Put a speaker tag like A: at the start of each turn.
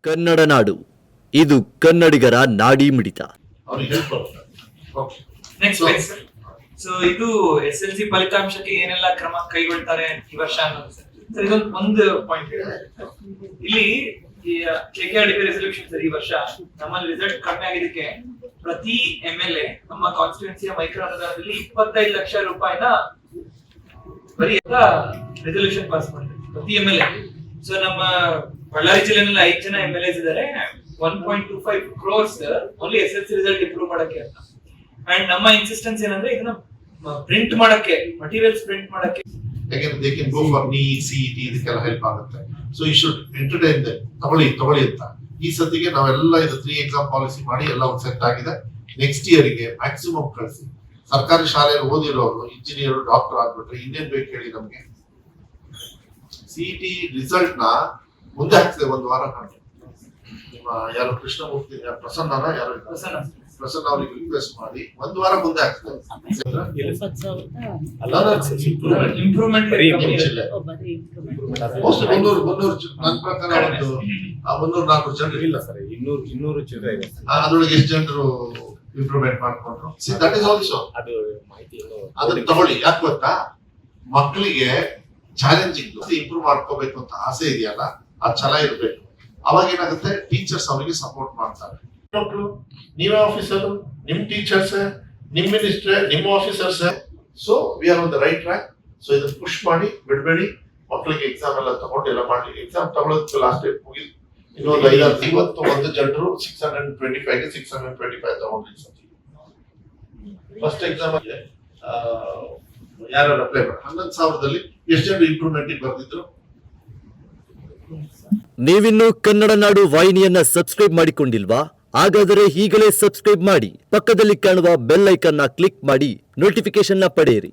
A: ಕನ್ನಡ ನಾಡು, ಇದು ಕನ್ನಡಿಗರ ನಾಡಿ ಮಿಡಿತ.
B: ನೆಕ್ಸ್ಟ್ ಸೊ ಇದು SSLC ಫಲಿತಾಂಶಕ್ಕೆ ಏನೆಲ್ಲ ಕ್ರಮ ಕೈಗೊಳ್ತಾರೆ ಈ ವರ್ಷ ಅನ್ನೋದು ಸರ್. ಇದೊಂದು ಪಾಯಿಂಟ್ ಇಲ್ಲಿ KKRDP ರೆಸಲ್ಯೂಷನ್ ಸರ್. ಈ ವರ್ಷ ನಮ್ಮಲ್ಲಿ ರಿಸಲ್ಟ್ ಕಡಿಮೆ ಆಗಿದ್ದಕ್ಕೆ ಪ್ರತಿ MLA ನಮ್ಮ ಕಾನ್ಸ್ಟಿಟ್ಯೂನ್ಸಿಯ ಮೈಕ್ರೋ ಅನುದಾನದಲ್ಲಿ 25 ಲಕ್ಷ ರೂಪಾಯಿನ ಬರೀ ರೆಸಲ್ಯೂಷನ್ ಪಾಸ್ ಮಾಡ್ತಾರೆ ಪ್ರತಿ MLA. ಸೊ ನಮ್ಮ ಬಳ್ಳಾರಿ ಜಿಲ್ಲೆನಲ್ಲಿ 5 ಜನ MLAs ಇದ್ದಾರೆ. 1.25 crores only SSLC result improve ಮಾಡಕ್ಕೆ ಅಂತ. ಅಂಡ್ ನಮ್ಮ ಇನ್ಸಿಸ್ಟೆನ್ಸ್ ಏನಂದ್ರೆ ಇದನ್ನ ಪ್ರಿಂಟ್ ಮಾಡಕ್ಕೆ, ಮಟೀರಿಯಲ್ಸ್ ಪ್ರಿಂಟ್ ಮಾಡಕ್ಕೆ,
C: ಯಾಕಂದ್ರೆ they can go for NEET CET ಇದಕ್ಕೆಲ್ಲ ಹೆಲ್ಪ್ ಆಗುತ್ತೆ. So you should entertain them. ತಗೊಳ್ಳಿ ಅಂತ ಈ ಸತಿಗೆ ನಾವೆಲ್ಲ ಇದು 3 ಎಕ್ಸಾಮ್ ಪಾಲಿಸಿ ಮಾಡಿ ಎಲ್ಲ ಒಂದು ಸೆಟ್ ಆಗಿದೆ. ನೆಕ್ಸ್ಟ್ ಇಯರ್ಗೆ ಮ್ಯಾಕ್ಸಿಮಮ್ ಕಳಿಸಿ. ಸರ್ಕಾರಿ ಶಾಲೆಯಲ್ಲಿ ಓದಿರೋರು ಇಂಜಿನಿಯರ್ ಡಾಕ್ಟರ್ ಆಗ್ಬಿಟ್ರೆ ಇನ್ನೇನ್ ಬೇಕು ಹೇಳಿ ನಮ್ಗೆ. CET ರಿಸಲ್ಟ್ ನ ಮುಂದೆ ಹಾಕ್ತದೆ ಒಂದು ವಾರ ಕಂಡು. ನಿಮ್ಮ ಯಾರು ಕೃಷ್ಣಮೂರ್ತಿ ಪ್ರಸನ್ನ ಯಾರು ಪ್ರಸನ್ನ ಅವ್ರಿಗೆ ರಿಕ್ವೆಸ್ಟ್ ಮಾಡಿ ಒಂದು ವಾರ ಮುಂದೆ ಹಾಕ್ತದೆ.
B: ಇಂಪ್ರೂವ್ಮೆಂಟ್
C: ಮೋಸ್ಟ್ 300 ನನ್ನ ಪ್ರಕಾರ ಒಂದು 300-400 ಜನರು ಇಲ್ಲ ಸರ್.
D: 200 ಚಿಲ್ಲರೆ ಇದೆ.
C: ಅದ್ರೊಳಗೆ ಎಷ್ಟು ಜನರು ಇಂಪ್ರೂವ್ಮೆಂಟ್ ಮಾಡ್ಕೊಂಡ್ರು. ದಟ್ ಇಸ್ ಆಲ್ಸೋ
D: ಅದು ಮಾಹಿತಿ
C: ಅದನ್ನ ತಗೊಳ್ಳಿ. ಯಾಕೆ ಗೊತ್ತಾ, ಮಕ್ಕಳಿಗೆ ಚಾಲೆಂಜಿಂಗ್ ಇಂಪ್ರೂವ್ ಮಾಡ್ಕೋಬೇಕು ಅಂತ ಆಸೆ ಇದೆಯಲ್ಲ, ಆ ಛಲ ಇರ್ಬೇಕು. ಅವಾಗ ಏನಾಗುತ್ತೆ, ಟೀಚರ್ಸ್ ಅವರಿಗೆ ಸಪೋರ್ಟ್ ಮಾಡ್ತಾರೆ. ಮಕ್ಕಳು ನೀವೇ ಆಫೀಸರ್, ನಿಮ್ ಟೀಚರ್ಸ್, ನಿಮ್ ಮಿನಿಸ್ಟರ್, ನಿಮ್ಮ officers. So we are on the right track. So ಇದನ್ನ ಪುಷ್ ಮಾಡಿ ಬಿಡಬೇಡಿ. ಮಕ್ಕಳಿಗೆ ಎಕ್ಸಾಮ್ ಎಲ್ಲ ತಗೊಂಡು ಎಲ್ಲ ಮಾಡಿ. ಎಕ್ಸಾಮ್ ತಗೊಳ್ಳೋದಕ್ಕೆ ಲಾಸ್ಟ್ ಡೇಟ್ ಮುಗಿದು ಇನ್ನೊಂದು 51 ಜನರು 625ಗೆ 625 ತಗೊಂಡ್ರಿ. ಫಸ್ಟ್ ಎಕ್ಸಾಮ್ ಅಲ್ಲಿ ಯಾರು ಅಪ್ಲೈ ಮಾಡಿ 11,000ದಲ್ಲಿ ಎಷ್ಟು ಜನರು ಇಂಪ್ರೂವ್ಮೆಂಟ್ ಬರ್ದಿದ್ರು.
A: ನೀವಿನ್ನು ಕನ್ನಡ ನಾಡು ವಾಹಿನಿಯನ್ನ ಸಬ್ಸ್ಕ್ರೈಬ್ ಮಾಡಿಕೊಂಡಿಲ್ವಾ? ಹಾಗಾದರೆ ಈಗಲೇ ಸಬ್ಸ್ಕ್ರೈಬ್ ಮಾಡಿ, ಪಕ್ಕದಲ್ಲಿ ಕಾಣುವ ಬೆಲ್ ಐಕಾನ್ನ ಕ್ಲಿಕ್ ಮಾಡಿ ನೋಟಿಫಿಕೇಶನ್ ಪಡೆಯಿರಿ.